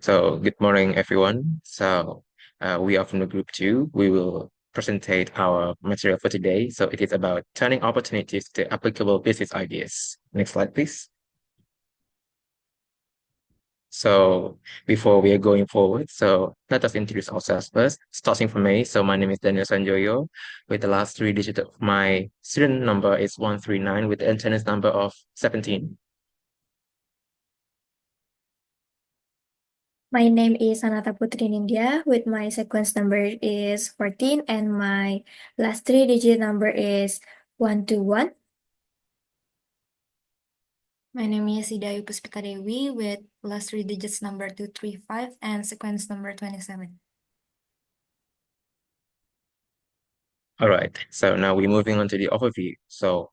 Good morning, everyone. We are from the group two. We will presentate our material for today. So, it is about turning opportunities to applicable business ideas. Next slide, please. So, before we are going forward, let us introduce ourselves first, starting from me. So, my name is Daniel Sanjoyo, with the last three digits of my student number is 139, with the attendance number of 17. My name is Shanata Putri Nindya with my sequence number is 14 and my last three digit number is 121. My name is Ayu Puspita Dewi with last three digits number 235 and sequence number 27. All right. So now we're moving on to the overview. So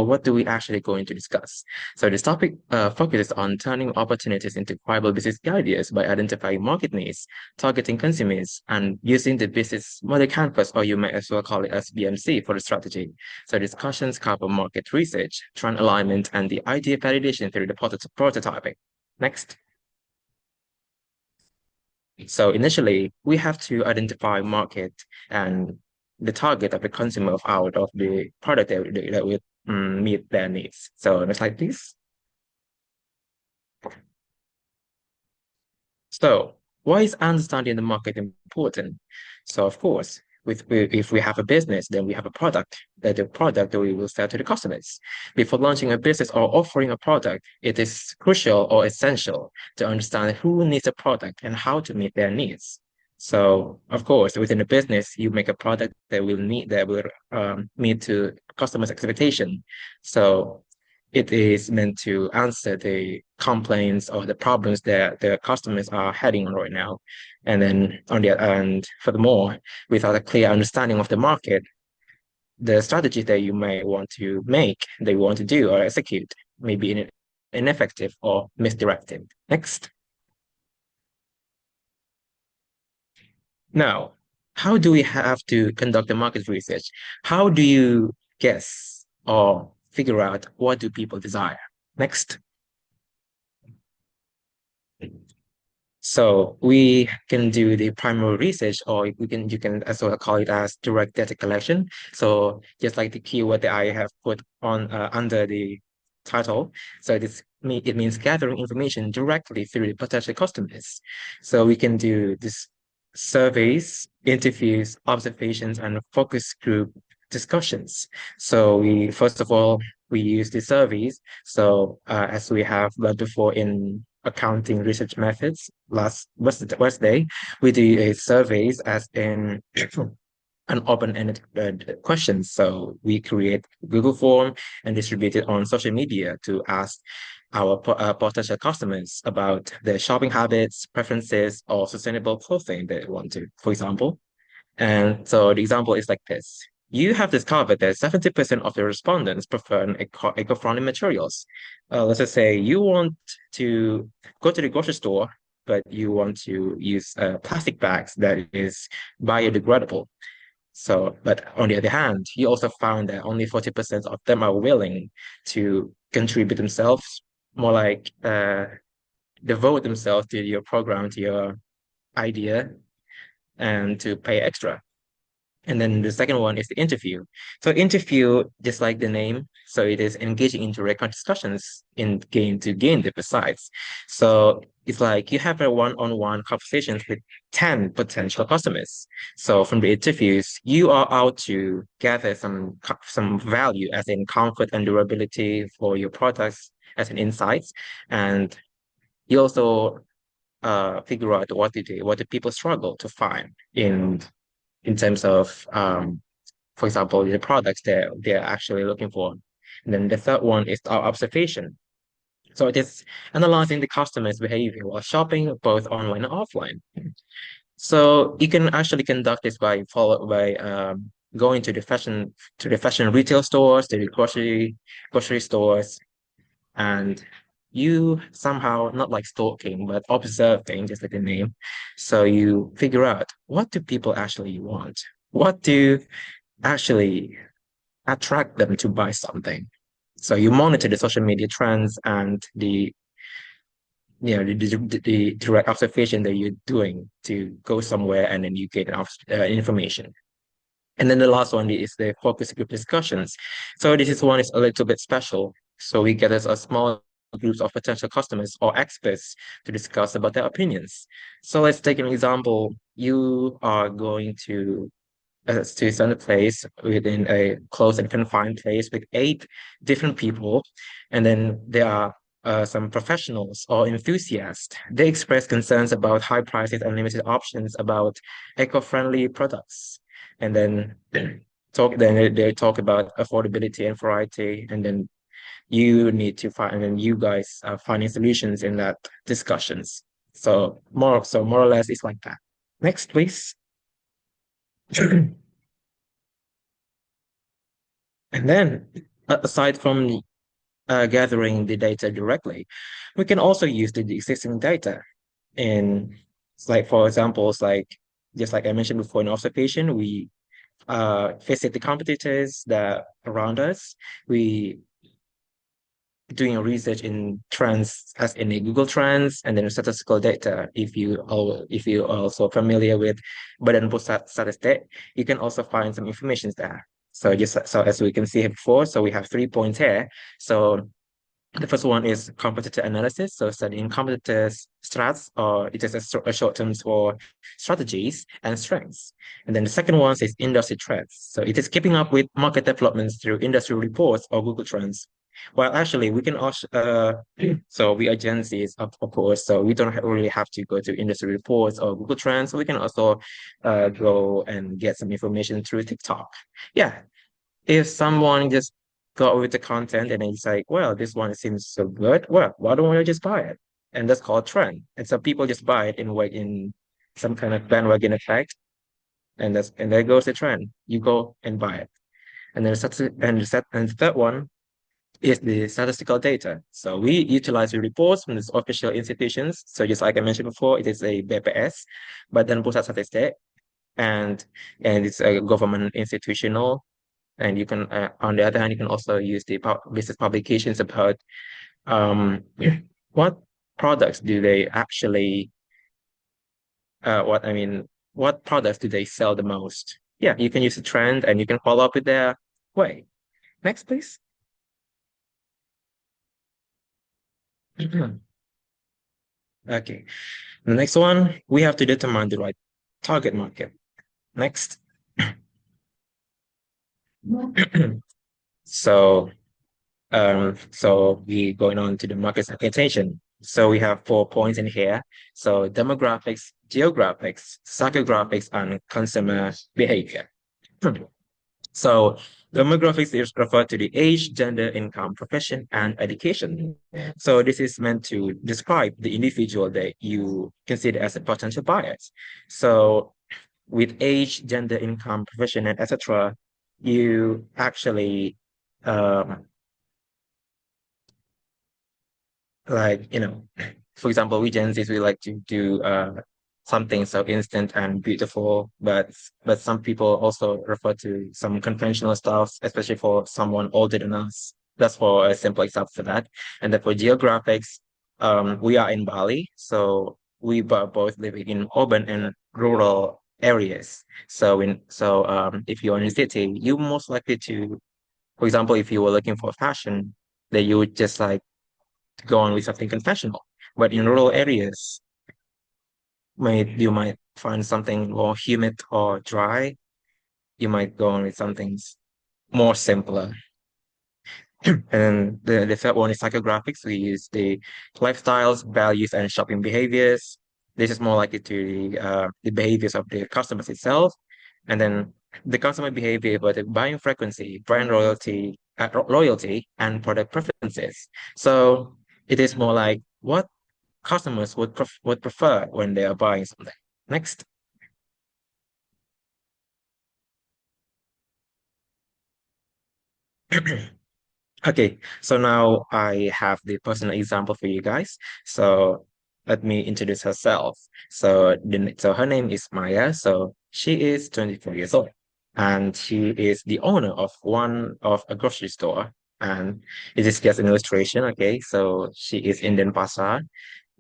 what do we actually going to discuss? So this topic focuses on turning opportunities into viable business ideas by identifying market needs, targeting consumers, and using the business model canvas, or you may as well call it as BMC, for the strategy. So discussions cover market research, trend alignment, and the idea validation through the prototyping. Next. So initially, we have to identify market and the target of the consumer of the product that would meet their needs. So next slide, please. So why is understanding the market important? So of course, if we have a business, then we have a product. That the product that we will sell to the customers. Before launching a business or offering a product, it is crucial or essential to understand who needs a product and how to meet their needs. So of course, within a business, you make a product that will meet to customers' expectation. So it is meant to answer the complaints or the problems that the customers are heading on right now. And then furthermore, without a clear understanding of the market, the strategy that you may want to make, that you want to do or execute, may be ineffective or misdirected. Next. Now, how do we have to conduct the market research? How do you guess or figure out what do people desire? Next. So we can do the primary research, or you can as well call it as direct data collection. So just like the keyword that I have put on under the title. So it means gathering information directly through the potential customers. So we can do this surveys, interviews, observations, and focus group discussions. So we first of all we use the surveys. So as we have learned before in accounting research methods last Wednesday, we do a surveys as in an open-ended question. So we create Google form and distribute it on social media to ask our potential customers about their shopping habits, preferences, or sustainable clothing they want to, for example. And so the example is like this. You have discovered that 70% of the respondents prefer eco-friendly materials. Let's just say you want to go to the grocery store, but you want to use plastic bags that is biodegradable. So, but on the other hand, you also found that only 40% of them are willing to contribute themselves, more like devote themselves to your program, to your idea, and to pay extra. And then the second one is the interview. So interview, just like the name, so it is engaging in direct discussions to gain the insights. So it's like you have a one-on-one conversations with 10 potential customers. So from the interviews, you are out to gather some value as in comfort and durability for your products as an insights. And you also figure out what do people struggle to find in terms of, for example, the products they're actually looking for. And then the third one is our observation. So it is analyzing the customer's behavior while shopping, both online and offline. So you can actually conduct this by going to the fashion retail stores, to the grocery stores, and you somehow not like stalking, but observing, just like the name. So you figure out what do people actually want? What do actually attract them to buy something? So you monitor the social media trends and the direct observation that you're doing to go somewhere and then you get information. And then the last one is the focus group discussions. So this is one is a little bit special. So we get a small groups of potential customers or experts to discuss about their opinions. So let's take an example. You are going to some place within a closed and confined place with eight different people, and then there are some professionals or enthusiasts. They express concerns about high prices and limited options about eco-friendly products, and then they talk about affordability and variety, and then you need to find and then you guys are finding solutions in that discussions. So more or less it's like that. Next, please. And then, aside from gathering the data directly, we can also use the existing data. In like for examples, like just like I mentioned before, in observation, we visit the competitors that around us. We doing a research in trends as in a Google Trends and then statistical data. If you also familiar with Badan Pusat Statistik, you can also find some information there. So as we can see here before, so we have 3 points here. So the first one is competitor analysis. So studying competitors' strats, or it is a short term for strategies and strengths. And then the second one is industry trends. So it is keeping up with market developments through industry reports or Google Trends. Well, actually, we can also, so we agencies, of course, so we don't really have to go to industry reports or Google Trends. So we can also go and get some information through TikTok. Yeah, if someone just got with the content and then it's like, well, this one seems so good, well, why don't I just buy it? And that's called trend. And so people just buy it in some kind of bandwagon effect, and there goes the trend. You go and buy it. And then and the third one is the statistical data. So we utilize the reports from these official institutions. So just like I mentioned before, it is a BPS, but then Pusat Statistik, and it's a government institutional. And you can, on the other hand, you can also use the business publications about um, what products do they actually, what products do they sell the most? Yeah, you can use a trend and you can follow up with their way. Next, please. Okay, the next one, we have to determine the right target market. Next. So so we going on to the market segmentation. So we have 4 points in here. So demographics, geographics, psychographics, and consumer behavior. So demographics is referred to the age, gender, income, profession, and education. So this is meant to describe the individual that you consider as a potential buyer. So with age, gender, income, profession, and etc., you actually um, like for example, we Gen Zs, we like to do something so instant and beautiful, but some people also refer to some conventional stuff, especially for someone older than us. That's for a simple example for that. And then for geographics, we are in Bali, so we both live in urban and rural areas. So if you're in a city, you most likely to, for example, if you were looking for fashion, then you would just like go on with something conventional. But in rural areas, you might find something more humid or dry. You might go on with something more simpler. And the third one is psychographics. We use the lifestyles, values, and shopping behaviors. This is more likely to the behaviors of the customers itself. And then the customer behavior, but the buying frequency, brand loyalty, and product preferences. So it is more like what customers would prefer when they are buying something. Next. Okay, so now I have the personal example for you guys. So let me introduce herself. So her name is Maya. So she is 24 years old, and she is the owner of one of a grocery store. And it is just an illustration. Okay, so she is in Denpasar,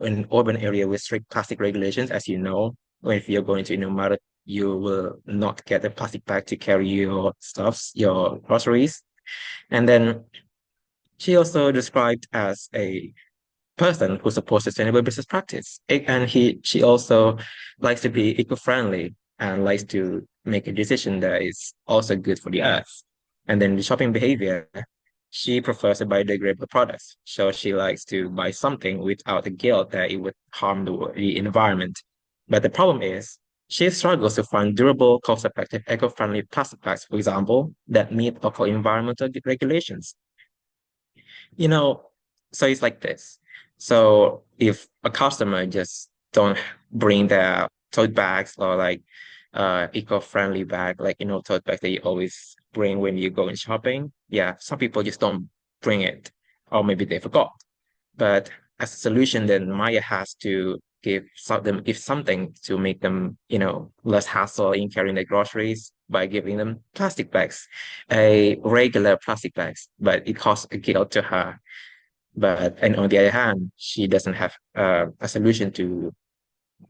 an urban area with strict plastic regulations, as you know, if you're going to Indomaret, you will not get a plastic bag to carry your stuffs, your groceries. And then she also described as a person who supports sustainable business practice. And she also likes to be eco-friendly and likes to make a decision that is also good for the earth. And then the shopping behavior, she prefers to buy biodegradable products. So she likes to buy something without the guilt that it would harm the environment. But the problem is, she struggles to find durable, cost-effective, eco-friendly plastic bags, for example, that meet local environmental regulations. You know, so it's like this. So if a customer just don't bring their tote bags or like eco-friendly bag, like tote bag that you always bring when you go in shopping, yeah, some people just don't bring it, or maybe they forgot. But as a solution, then Maya has to give something to make them, less hassle in carrying their groceries by giving them plastic bags, a regular plastic bags, but it costs a guilt to her. And on the other hand, she doesn't have a solution to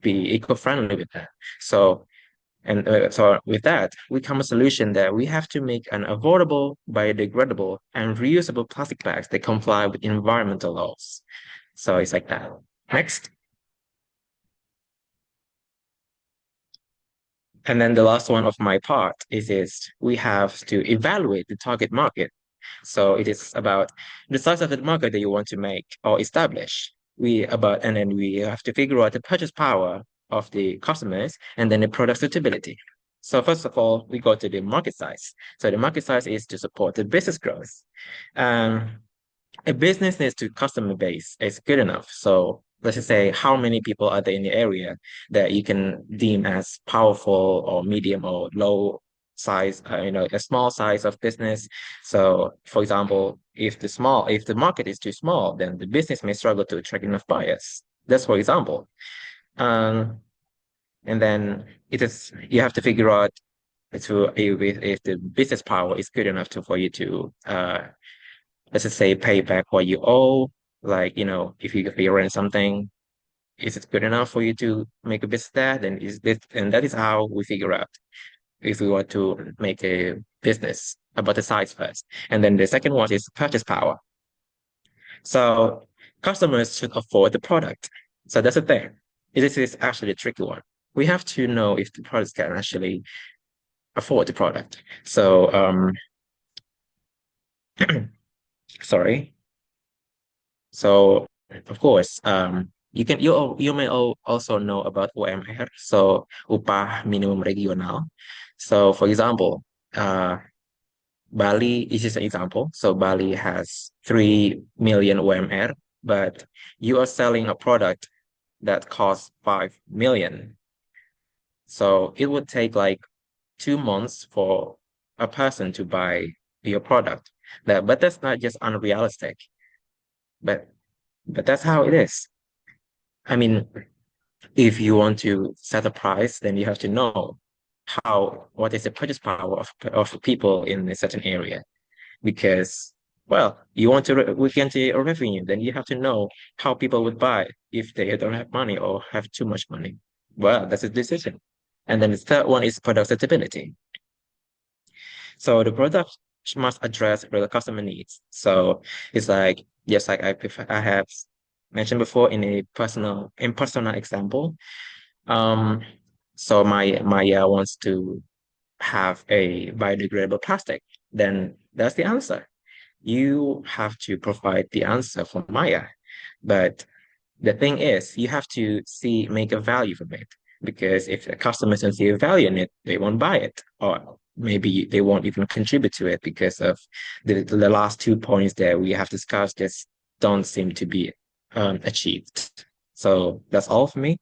be eco-friendly with that. So with that, we come a solution that we have to make an affordable, biodegradable, and reusable plastic bags that comply with environmental laws. So it's like that. Next. And then the last one of my part is we have to evaluate the target market. So it is about the size of the market that you want to make or establish. And then we have to figure out the purchase power of the customers and then the product suitability. So first of all, we go to the market size. So the market size is to support the business growth. Um, a business needs to customer base is good enough. So let's just say how many people are there in the area that you can deem as powerful or medium or low size, a small size of business. So for example, if the market is too small, then the business may struggle to attract enough buyers. That's for example. Um, and then you have to figure out if the business power is good enough for you to let's just say pay back what you owe. Like, if you rent something, is it good enough for you to make a business there? Then and that is how we figure out if we want to make a business about the size first. And then the second one is purchase power. So customers should afford the product. So that's the thing. This is actually a tricky one. We have to know if the products can actually afford the product. So, sorry. So of course, you may also know about UMR, so upah minimum regional. So for example, Bali is just an example. So Bali has 3 million UMR, but you are selling a product that costs 5 million. So it would take like 2 months for a person to buy your product. But that's not just unrealistic, but that's how it is. I mean, if you want to set a price, then you have to know what is the purchase power of people in a certain area. Because, well, you want to we get a revenue, then you have to know how people would buy if they don't have money or have too much money. Well, that's a decision. And then the third one is product suitability. So the product must address real customer needs. So it's like, just like I have mentioned before in a personal example. Um, so Maya wants to have a biodegradable plastic, then that's the answer. You have to provide the answer for Maya. But the thing is, you have to make a value from it. Because if the customers don't see a value in it, they won't buy it. Or maybe they won't even contribute to it because of the last 2 points that we have discussed just don't seem to be achieved. So that's all for me.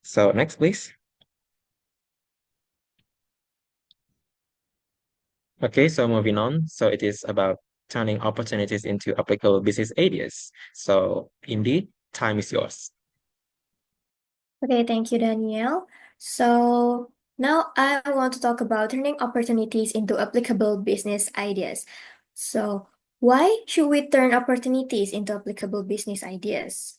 So next, please. Okay, so moving on. So it is about turning opportunities into applicable business ideas. So indeed, time is yours. Okay, thank you, Danielle. So now I want to talk about turning opportunities into applicable business ideas. So why should we turn opportunities into applicable business ideas?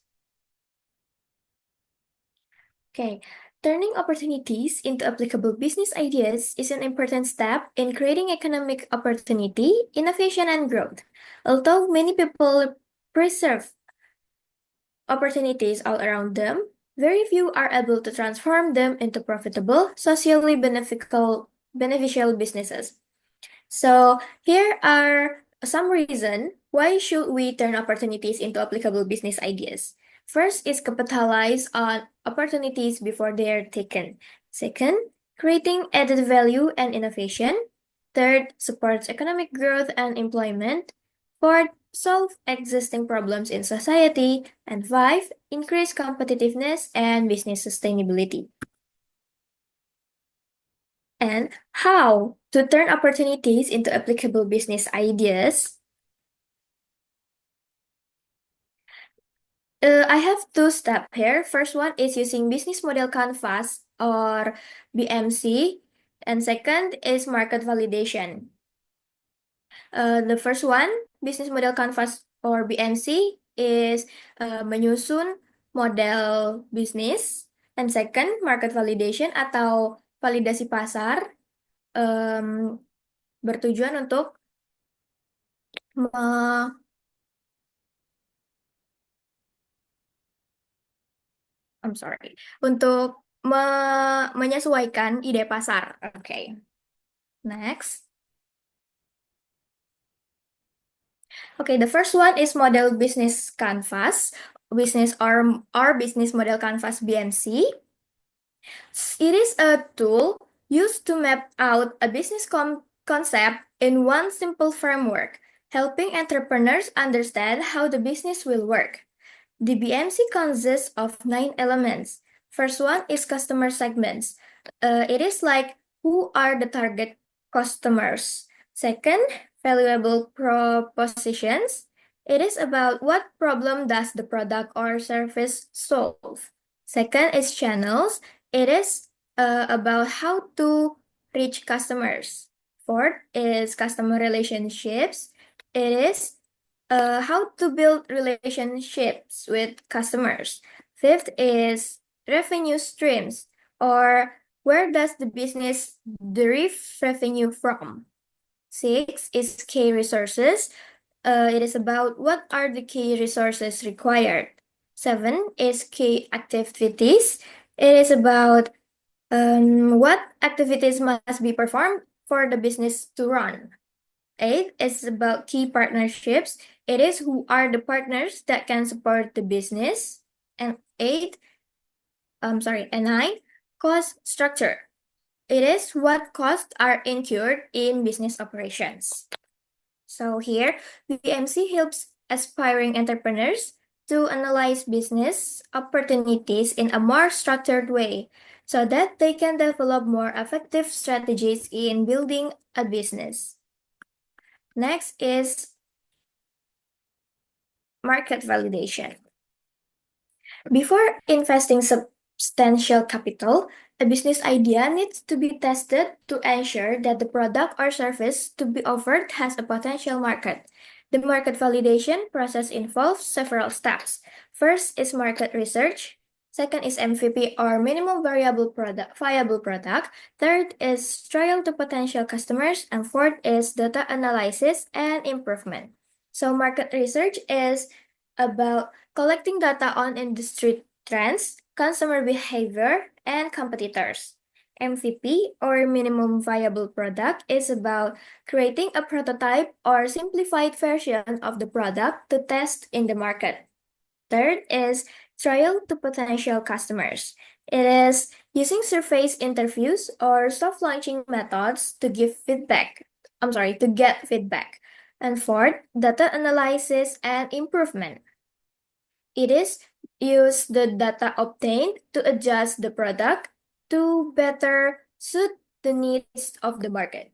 Okay, turning opportunities into applicable business ideas is an important step in creating economic opportunity, innovation, and growth. Although many people preserve opportunities all around them, very few are able to transform them into profitable, socially beneficial businesses. So here are some reasons why should we turn opportunities into applicable business ideas. First is capitalize on opportunities before they are taken. Second, creating added value and innovation. Third, supports economic growth and employment. Fourth, solve existing problems in society. And five, increase competitiveness and business sustainability. And how to turn opportunities into applicable business ideas. I have two steps here. First one is using business model canvas or BMC, and second is market validation. The first one, business model canvas or BMC, is menyusun model bisnis, and second, market validation atau validasi pasar bertujuan untuk I'm sorry, untuk menyesuaikan ide pasar. Okay, next. Okay, the first one is model business canvas, business or business model canvas BMC. It is a tool used to map out a business concept in one simple framework, helping entrepreneurs understand how the business will work. The BMC consists of 9 elements. First one is customer segments. It is like who are the target customers. Second, valuable propositions. It is about what problem does the product or service solve. Second is channels. It is about how to reach customers. Fourth is customer relationships. It is how to build relationships with customers. Fifth is revenue streams, or where does the business derive revenue from? Six is key resources. It is about what are the key resources required. Seven is key activities. It is about what activities must be performed for the business to run. 8 is about key partnerships. It is who are the partners that can support the business. And 9, cost structure. It is what costs are incurred in business operations. So here, BMC helps aspiring entrepreneurs to analyze business opportunities in a more structured way so that they can develop more effective strategies in building a business. Next is market validation. Before investing substantial capital, a business idea needs to be tested to ensure that the product or service to be offered has a potential market. The market validation process involves several steps. First is market research. Second is MVP or minimum viable product. Third is trial to potential customers. And fourth is data analysis and improvement. So market research is about collecting data on industry trends, consumer behavior, and competitors. MVP or minimum viable product is about creating a prototype or simplified version of the product to test in the market. Third is trial to potential customers. It is using surface interviews or soft launching methods to get feedback. And fourth, data analysis and improvement. It is use the data obtained to adjust the product to better suit the needs of the market.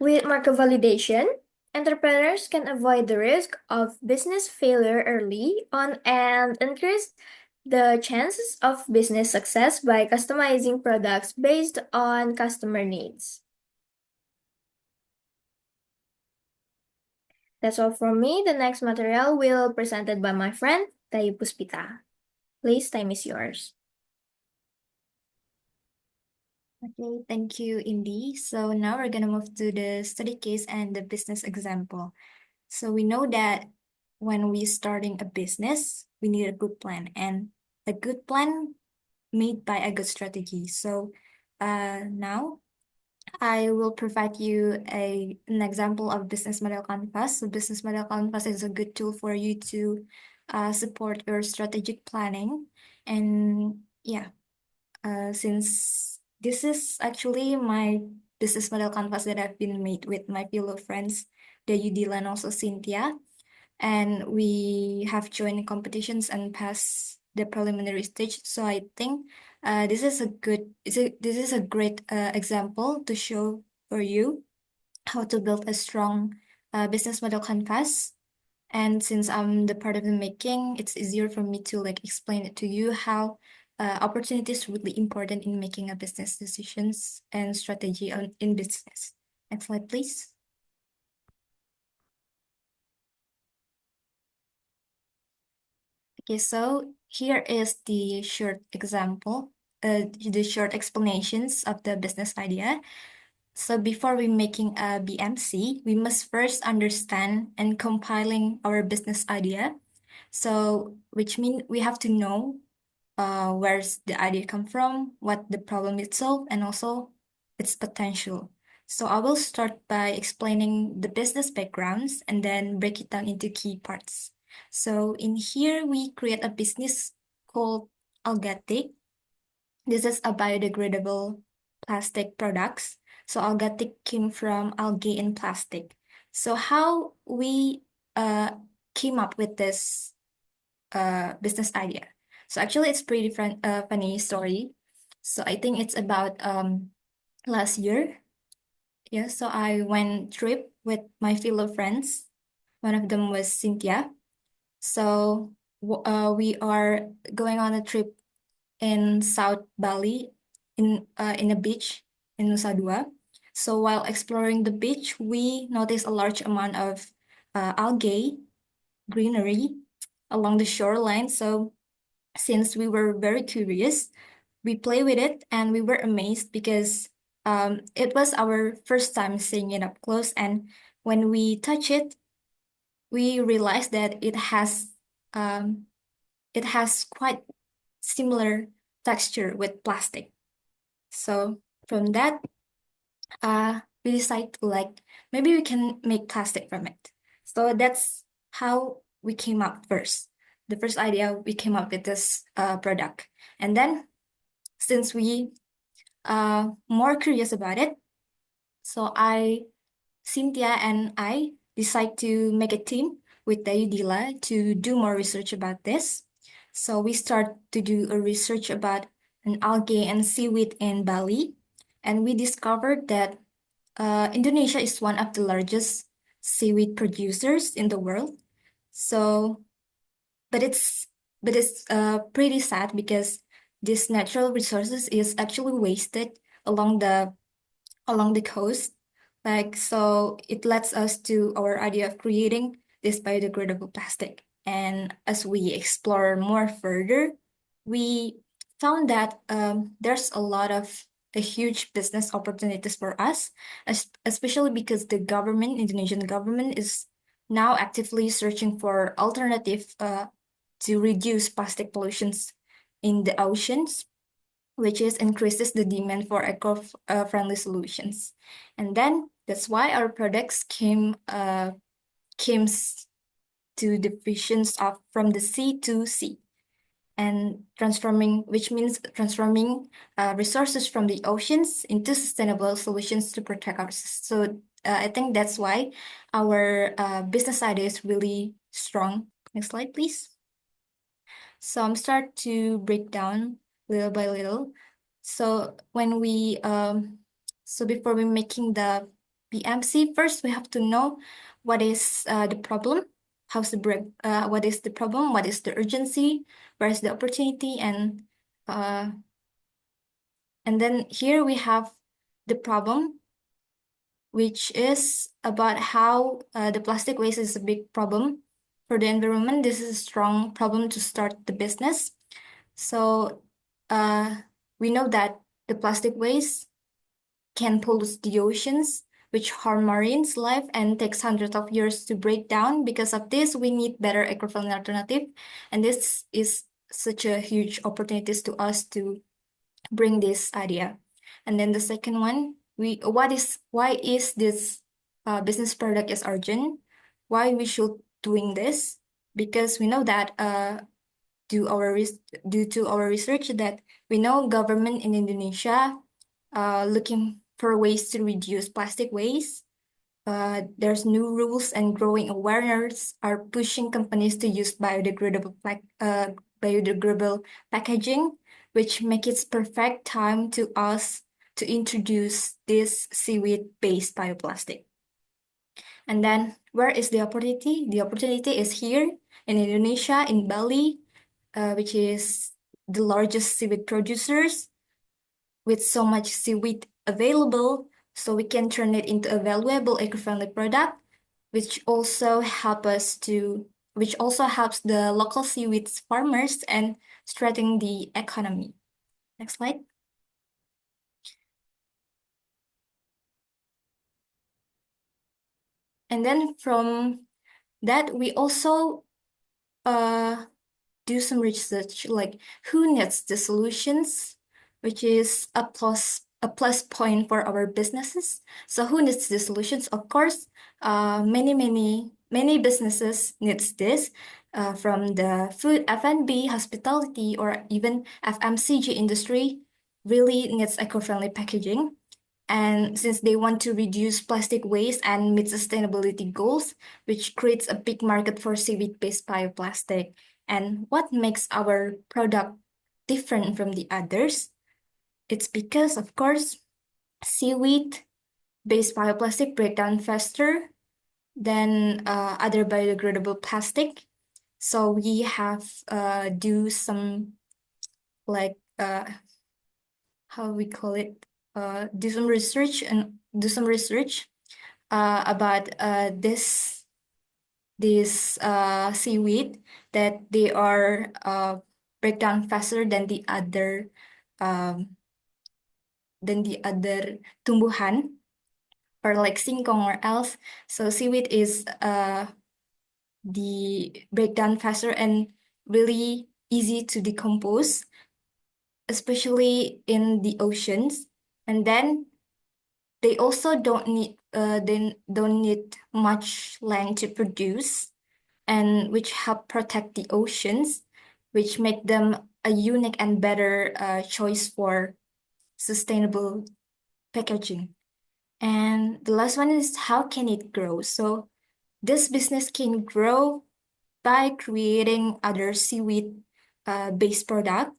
With market validation, entrepreneurs can avoid the risk of business failure early on and increase the chances of business success by customizing products based on customer needs. That's all from me. The next material will be presented by my friend, Ayu Puspita. Please, time is yours. Okay, thank you, Indy. So now we're gonna move to the study case and the business example. So we know that when we starting a business, we need a good plan and a good plan made by a good strategy. So now I will provide you an example of business model canvas. So business model canvas is a good tool for you to support your strategic planning. And yeah, since this is actually my business model canvas that I've been made with my fellow friends, Dayu, Dila, and also Cynthia. And we have joined competitions and passed the preliminary stage. So I think this is a this is a great example to show for you how to build a strong business model canvas. And since I'm the part of the making, it's easier for me to like explain it to you how opportunities really important in making a business decisions and strategy in business. Next slide, please. Okay, so here is the short example, the short explanations of the business idea. So before we making a BMC, we must first understand and compiling our business idea. So which means we have to know where's the idea come from, what the problem itself, and also its potential. So I will start by explaining the business backgrounds and then break it down into key parts. So in here, we create a business called Algatic. This is a biodegradable plastic products. So Algatic came from algae in plastic. So how we came up with this business idea. So actually, it's pretty funny story. So I think it's about last year. Yeah, so I went trip with my fellow friends. One of them was Cynthia. So we are going on a trip in South Bali in a beach in Nusa Dua. So while exploring the beach, we noticed a large amount of algae, greenery along the shoreline. So since we were very curious, we play with it and we were amazed because it was our first time seeing it up close. And when we touch it, we realized that um, it has quite similar texture with plastic. So from that, we decided to like maybe we can make plastic from it. So that's how we came up first. The first idea we came up with this product, and then since we more curious about it, so Cynthia and I decide to make a team with Dayudila to do more research about this. So we start to do a research about an algae and seaweed in Bali, and we discovered that Indonesia is one of the largest seaweed producers in the world. So, but it's pretty sad because this natural resources is actually wasted along the coast. Like, so it lets us to our idea of creating this biodegradable plastic. And as we explore more further, we found that there's a lot of a huge business opportunities for us, especially because the government, Indonesian government, is now actively searching for alternative to reduce plastic pollutions in the oceans, which is increases the demand for eco-friendly solutions. And then that's why our products came to the visions of from the sea to sea and transforming, which means transforming resources from the oceans into sustainable solutions to protect our. So I think that's why our business idea is really strong. Next slide, please. So I'm start to break down little by little. So when so before we making the BMC, first we have to know what is the problem, what is the problem, what is the urgency, where is the opportunity, and then here we have the problem, which is about how the plastic waste is a big problem for the environment. This is a strong problem to start the business. So we know that the plastic waste can pollute the oceans, which harm marines' life and takes hundreds of years to break down. Because of this, we need better eco-friendly alternative, and this is such a huge opportunities to us to bring this idea. And then the second one, why is this business product is urgent? Why we should doing this? Because we know that due to our research that we know government in Indonesia looking for ways to reduce plastic waste. There's new rules and growing awareness are pushing companies to use biodegradable packaging, which make it perfect time to us to introduce this seaweed-based bioplastic. And then where is the opportunity? The opportunity is here in Indonesia, in Bali, which is the largest seaweed producers with so much seaweed available, so we can turn it into a valuable eco-friendly product, which also helps the local seaweed farmers and strengthen the economy. Next slide. And then from that, we also do some research, like who needs the solutions, which is a plus point for our businesses. So who needs the solutions? Of course, many businesses needs this, from the food, F&B, hospitality, or even FMCG industry really needs eco-friendly packaging. And since they want to reduce plastic waste and meet sustainability goals, which creates a big market for seaweed-based bioplastic. And what makes our product different from the others? It's because, of course, seaweed-based bioplastic break down faster than other biodegradable plastic. So we have do some like how we call it, do some research about this seaweed that they are break down faster than the other tumbuhan or like singkong or else. So seaweed is the breakdown faster and really easy to decompose, especially in the oceans. And then they also don't need much land to produce, and which help protect the oceans, which make them a unique and better choice for sustainable packaging. And the last one is how can it grow? So this business can grow by creating other seaweed based product,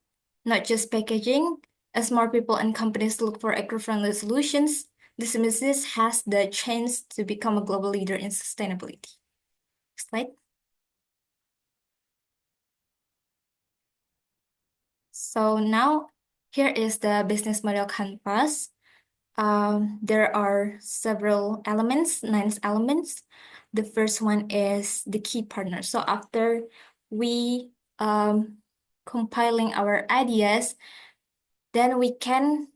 not just packaging. As more people and companies look for eco-friendly solutions, this business has the chance to become a global leader in sustainability. Next slide. So now here is the business model canvas. There are several elements, 9 elements. The first one is the key partner. So after we compiling our ideas, then we can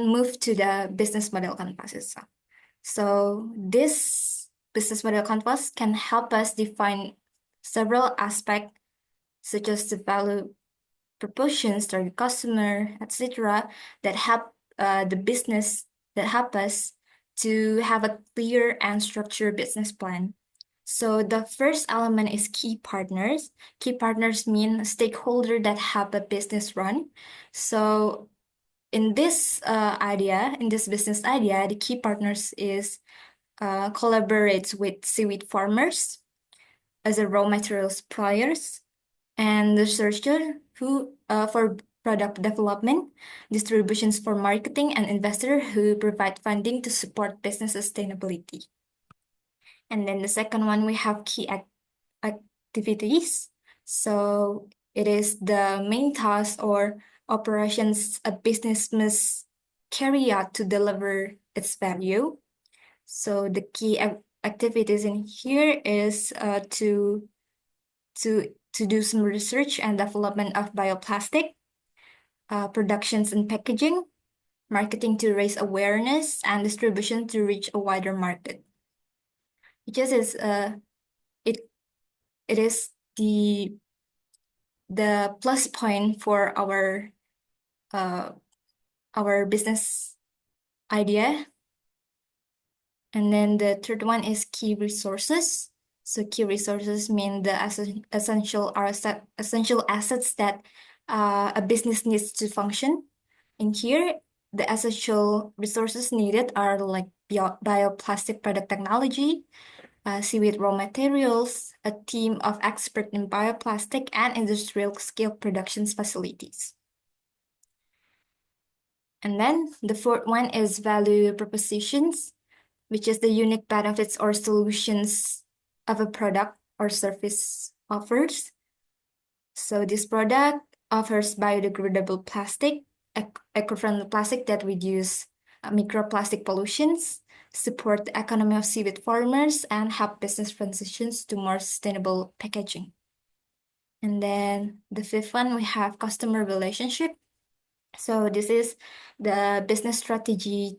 move to the business model canvas itself. So this business model canvas can help us define several aspects such as the value propositions to the customer, etc., that help the business, that help us to have a clear and structured business plan. So the first element is key partners. Key partners mean stakeholder that help a business run. So in this business idea, the key partners is collaborates with seaweed farmers as a raw material suppliers, and the researcher who for product development, distributions for marketing, and investor who provide funding to support business sustainability. And then the second one, we have key activities. So it is the main task or operations a business must carry out to deliver its value. So the key activities in here is to to do some research and development of bioplastic, productions and packaging, marketing to raise awareness, and distribution to reach a wider market. Because it is the plus point for our business idea. And then the third one is key resources. So key resources mean the essential assets that a business needs to function. In here, the essential resources needed are like bioplastic product technology, seaweed raw materials, a team of experts in bioplastic and industrial scale productions facilities. And then the fourth one is value propositions, which is the unique benefits or solutions of a product or service offers. So this product offers biodegradable plastic, eco-friendly plastic that reduce microplastic pollutions, support the economy of seaweed farmers, and help business transitions to more sustainable packaging. And then the fifth one, we have customer relationship. So this is the business strategy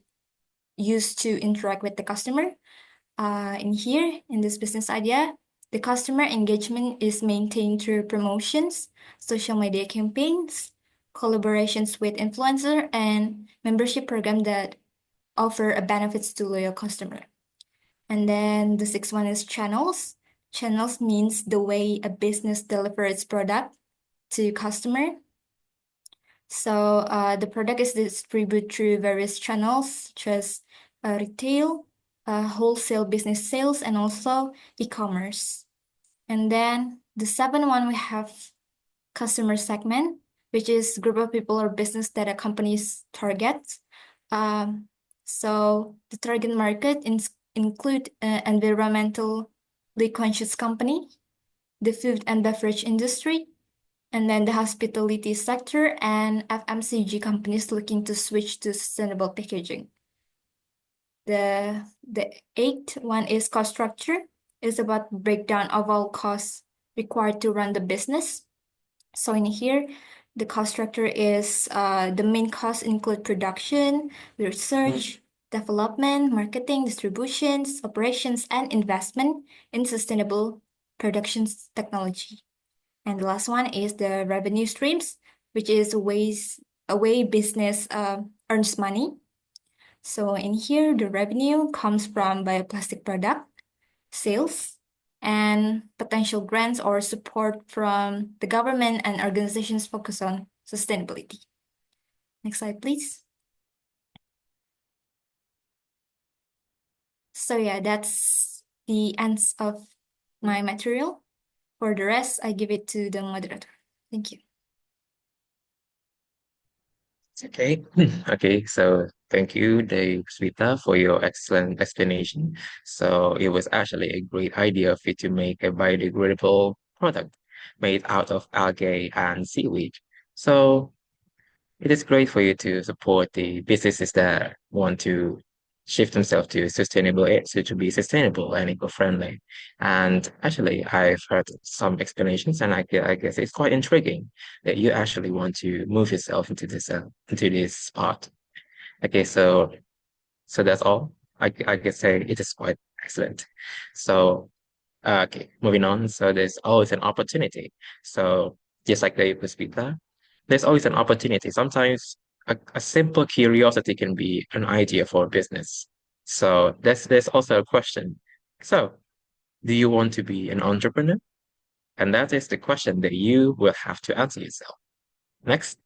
used to interact with the customer. In here, in this business idea, the customer engagement is maintained through promotions, social media campaigns, collaborations with influencer, and membership program that offer a benefits to loyal customer. And then the sixth one is channels. Channels means the way a business delivers its product to customer. So the product is distributed through various channels, such as retail, wholesale business sales, and also e-commerce. And then the seventh one, we have customer segment, which is group of people or business that a company's targets. So the target market include environmentally conscious company, the food and beverage industry, and then the hospitality sector and FMCG companies looking to switch to sustainable packaging. The eighth one is cost structure. It's about breakdown of all costs required to run the business. So in here, the cost structure is the main costs include production, research, development, marketing, distributions, operations, and investment in sustainable productions technology. And the last one is the revenue streams, which is a way business earns money. So in here, the revenue comes from bioplastic product sales and potential grants or support from the government and organizations focused on sustainability. Next slide, please. So yeah, that's the end of my material. For the rest, I give it to the moderator. Thank you. Okay. Okay. So thank you, Dave Swita, for your excellent explanation. So it was actually a great idea for you to make a biodegradable product made out of algae and seaweed. So it is great for you to support the businesses that want to shift themselves to to be sustainable and eco-friendly. And actually, I've heard some explanations, and I guess it's quite intriguing that you actually want to move yourself into this part. Okay, so that's all. I can say it is quite excellent. So okay, moving on. So there's always an opportunity. So just like the Puspita, there's always an opportunity. Sometimes a simple curiosity can be an idea for a business. So there's also a question. So do you want to be an entrepreneur? And that is the question that you will have to answer yourself. Next.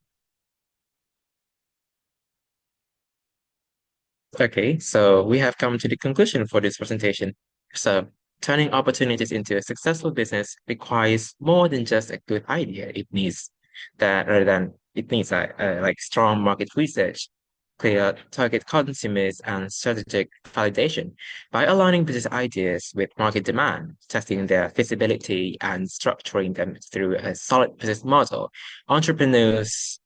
Okay, so we have come to the conclusion for this presentation. So turning opportunities into a successful business requires more than just a good idea. It needs like strong market research, clear target consumers, and strategic validation. By aligning business ideas with market demand, testing their feasibility, and structuring them through a solid business model, entrepreneurs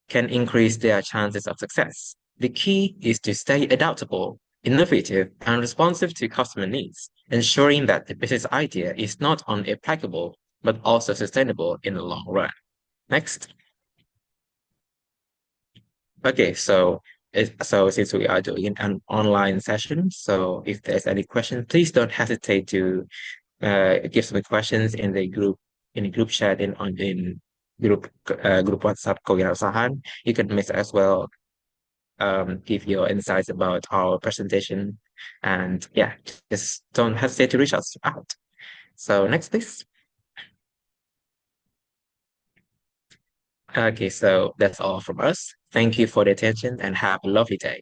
can increase their chances of success. The key is to stay adaptable, innovative, and responsive to customer needs, ensuring that the business idea is not only applicable but also sustainable in the long run. Next. Okay, so since we are doing an online session, so if there's any question, please don't hesitate to give some questions in the group chat in group WhatsApp Kewirausahaan. You can miss as well give your insights about our presentation, and yeah, just don't hesitate to reach us out. So next, please. Okay, so that's all from us. Thank you for the attention and have a lovely day.